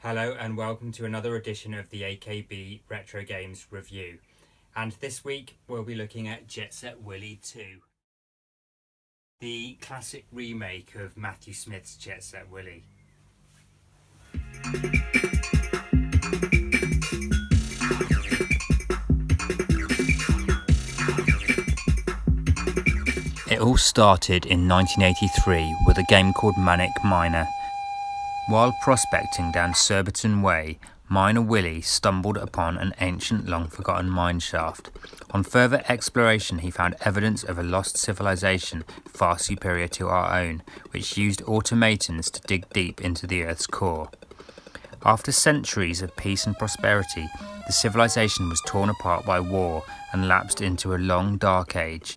Hello and welcome to another edition of the AKB Retro Games Review. And this week we'll be looking at Jet Set Willy 2. The classic remake of Matthew Smith's Jet Set Willy. It all started in 1983 with a game called Manic Miner. While prospecting down Surbiton Way, miner Willy stumbled upon an ancient, long-forgotten mine shaft. On further exploration, he found evidence of a lost civilization far superior to our own, which used automatons to dig deep into the Earth's core. After centuries of peace and prosperity, the civilization was torn apart by war and lapsed into a long, dark age.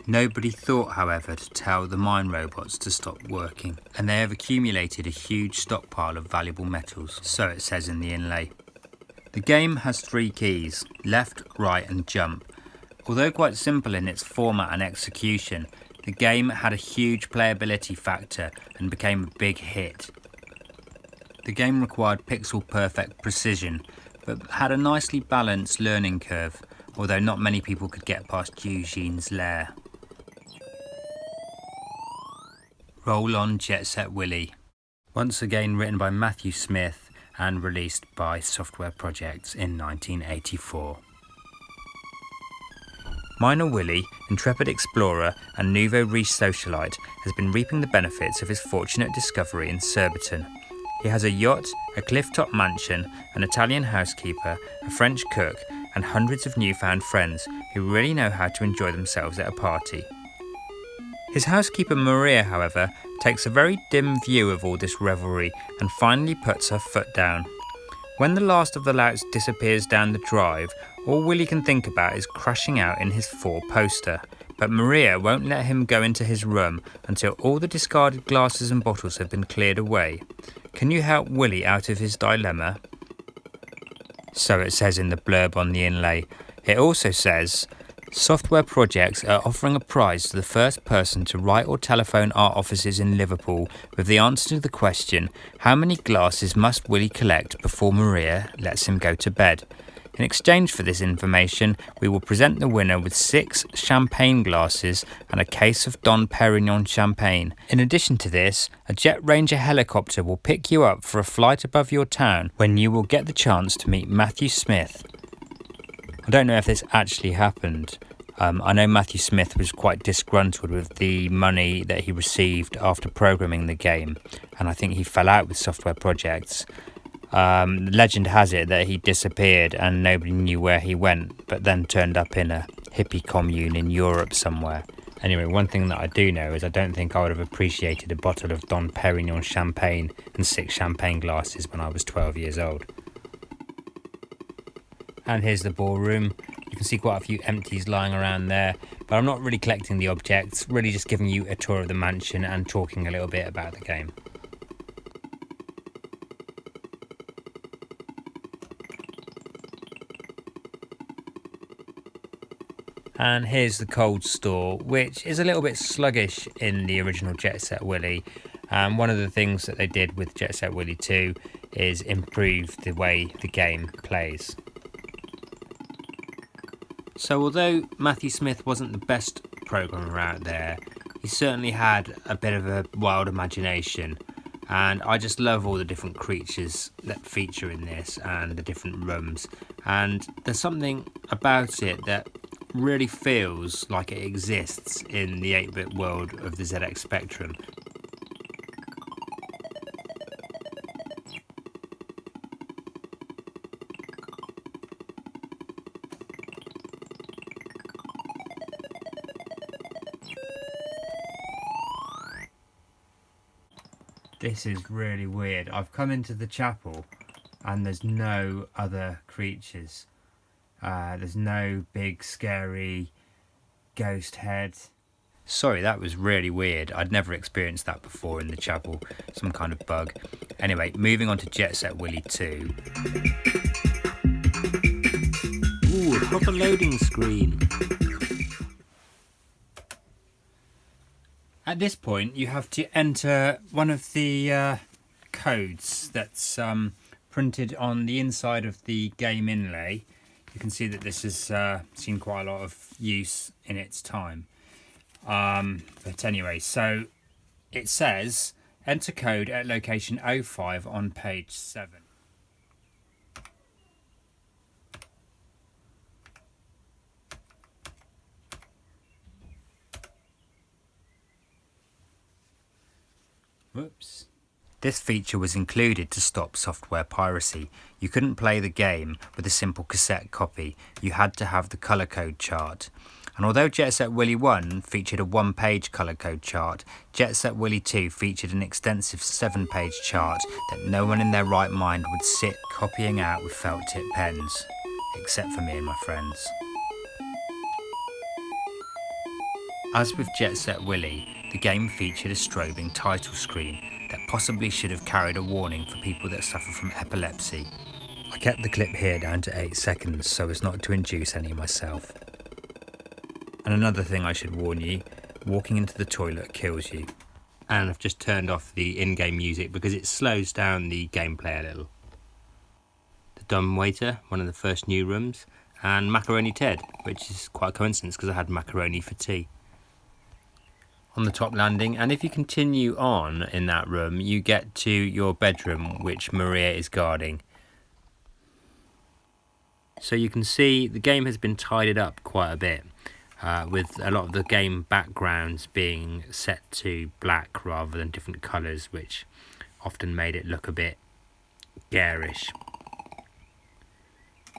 Nobody thought, however, to tell the mine robots to stop working, and they have accumulated a huge stockpile of valuable metals, so it says in the inlay. The game has 3 keys, left, right and jump. Although quite simple in its format and execution, the game had a huge playability factor and became a big hit. The game required pixel-perfect precision, but had a nicely balanced learning curve, although not many people could get past Eugene's lair. Roll on Jet Set Willy. Once again written by Matthew Smith and released by Software Projects in 1984. Miner Willy, intrepid explorer and nouveau riche socialite, has been reaping the benefits of his fortunate discovery in Surbiton. He has a yacht, a cliff-top mansion, an Italian housekeeper, a French cook, and hundreds of newfound friends who really know how to enjoy themselves at a party. His housekeeper Maria, however, takes a very dim view of all this revelry and finally puts her foot down. When the last of the louts disappears down the drive, all Willy can think about is crashing out in his 4-poster. But Maria won't let him go into his room until all the discarded glasses and bottles have been cleared away. Can you help Willy out of his dilemma? So it says in the blurb on the inlay. It also says, Software Projects are offering a prize to the first person to write or telephone our offices in Liverpool with the answer to the question, how many glasses must Willy collect before Maria lets him go to bed? In exchange for this information, we will present the winner with 6 champagne glasses and a case of Dom Perignon champagne. In addition to this, a Jet Ranger helicopter will pick you up for a flight above your town when you will get the chance to meet Matthew Smith. I don't know if this actually happened. I know Matthew Smith was quite disgruntled with the money that he received after programming the game, and I think he fell out with Software Projects. Legend has it that he disappeared and nobody knew where he went, but then turned up in a hippie commune in Europe somewhere. Anyway, one thing that I do know is I don't think I would have appreciated a bottle of Dom Perignon champagne and 6 champagne glasses when I was 12 years old. And here's the ballroom. You can see quite a few empties lying around there, but I'm not really collecting the objects, really just giving you a tour of the mansion and talking a little bit about the game. And here's the cold store, which is a little bit sluggish in the original Jet Set Willy. One of the things that they did with Jet Set Willy 2 is improve the way the game plays. So although Matthew Smith wasn't the best programmer out there, he certainly had a bit of a wild imagination, and I just love all the different creatures that feature in this and the different rooms, and there's something about it that really feels like it exists in the 8-bit world of the ZX Spectrum. This is really weird. I've come into the chapel and there's no other creatures. There's no big scary ghost head. Sorry, that was really weird. I'd never experienced that before in the chapel. Some kind of bug. Anyway, moving on to Jet Set Willy 2. Ooh, a proper loading screen. At this point, you have to enter one of the codes that's printed on the inside of the game inlay. You can see that this has seen quite a lot of use in its time. But anyway, so it says enter code at location 05 on page 7. Whoops. This feature was included to stop software piracy. You couldn't play the game with a simple cassette copy. You had to have the colour code chart. And although Jet Set Willy 1 featured a 1-page colour code chart, Jet Set Willy 2 featured an extensive 7-page chart that no one in their right mind would sit copying out with felt tip pens. Except for me and my friends. As with Jet Set Willy, the game featured a strobing title screen that possibly should have carried a warning for people that suffer from epilepsy. I kept the clip here down to 8 seconds so as not to induce any myself. And another thing I should warn you, walking into the toilet kills you. And I've just turned off the in-game music because it slows down the gameplay a little. The dumb waiter, one of the first new rooms, and Macaroni Ted, which is quite a coincidence because I had macaroni for tea. On the top landing, and if you continue on in that room, you get to your bedroom, which Maria is guarding. So you can see the game has been tidied up quite a bit, with a lot of the game backgrounds being set to black rather than different colours, which often made it look a bit garish.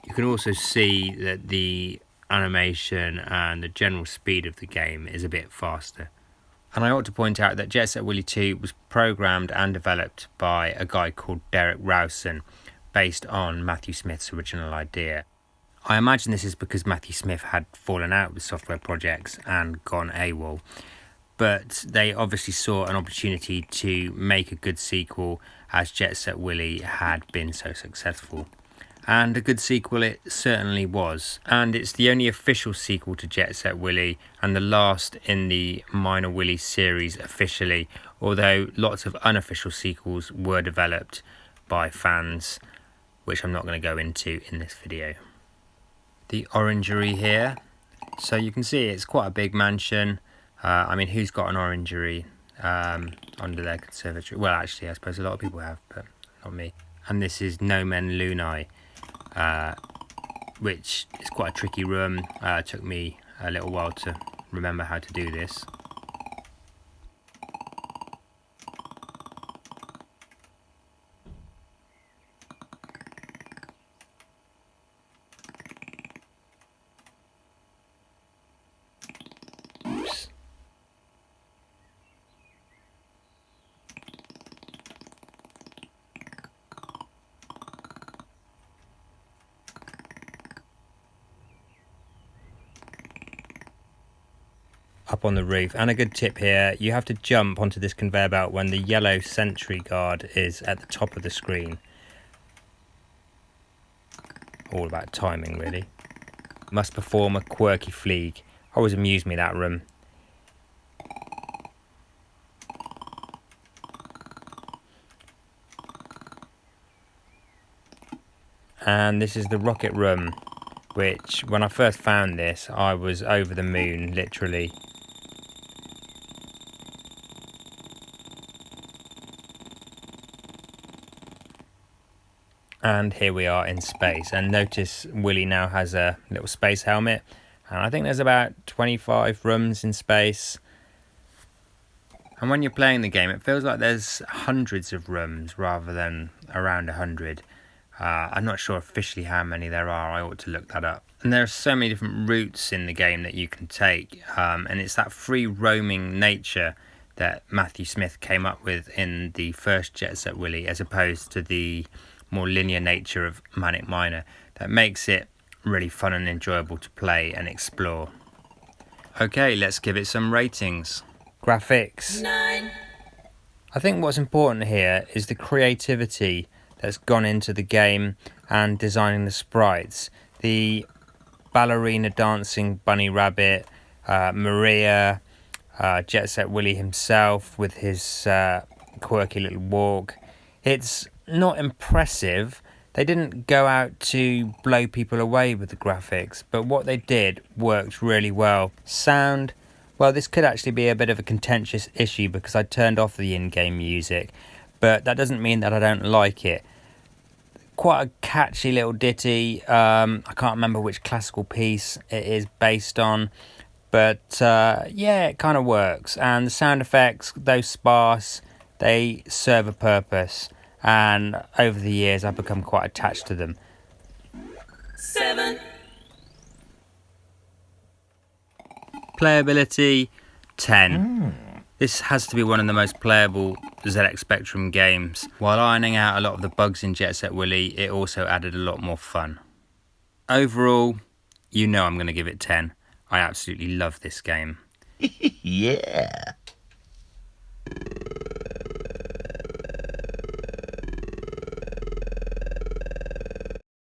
You can also see that the animation and the general speed of the game is a bit faster. And I ought to point out that Jet Set Willy 2 was programmed and developed by a guy called Derek Rowson, based on Matthew Smith's original idea. I imagine this is because Matthew Smith had fallen out with software projects and gone AWOL, but they obviously saw an opportunity to make a good sequel as Jet Set Willy had been so successful. And a good sequel it certainly was. And it's the only official sequel to Jet Set Willy and the last in the Minor Willy series officially, although lots of unofficial sequels were developed by fans, which I'm not going to go into in this video. The orangery here. So you can see it's quite a big mansion. I mean, who's got an orangery under their conservatory? Well, actually, I suppose a lot of people have, but not me. And this is Nomen Lunae. Which is quite a tricky room. It took me a little while to remember how to do this. Oops. Up on the roof, and a good tip here, you have to jump onto this conveyor belt when the yellow sentry guard is at the top of the screen. All about timing, really. Must perform a quirky fleek. Always amused me, that room. And this is the rocket room, which when I first found this I was over the moon, literally. And here we are in space, and notice Willy now has a little space helmet, and I think there's about 25 rooms in space. And when you're playing the game it feels like there's hundreds of rooms rather than around 100. I'm not sure officially how many there are, I ought to look that up. And there are so many different routes in the game that you can take, and it's that free roaming nature that Matthew Smith came up with in the first Jet Set Willy, as opposed to the more linear nature of Manic Miner, that makes it really fun and enjoyable to play and explore. Okay, let's give it some ratings. Graphics. 9. I think what's important here is the creativity that's gone into the game and designing the sprites. The ballerina dancing bunny rabbit, Maria, Jet Set Willy himself with his quirky little walk. It's not impressive. They didn't go out to blow people away with the graphics, but what they did worked really well. Sound, well, this could actually be a bit of a contentious issue because I turned off the in-game music, but that doesn't mean that I don't like it. Quite a catchy little ditty. I can't remember which classical piece it is based on, but yeah, it kind of works. And the sound effects, though sparse, they serve a purpose. And over the years, I've become quite attached to them. 7. Playability, 10. This has to be one of the most playable ZX Spectrum games. While ironing out a lot of the bugs in Jet Set Willy, it also added a lot more fun. Overall, you know I'm going to give it 10. I absolutely love this game. Yeah.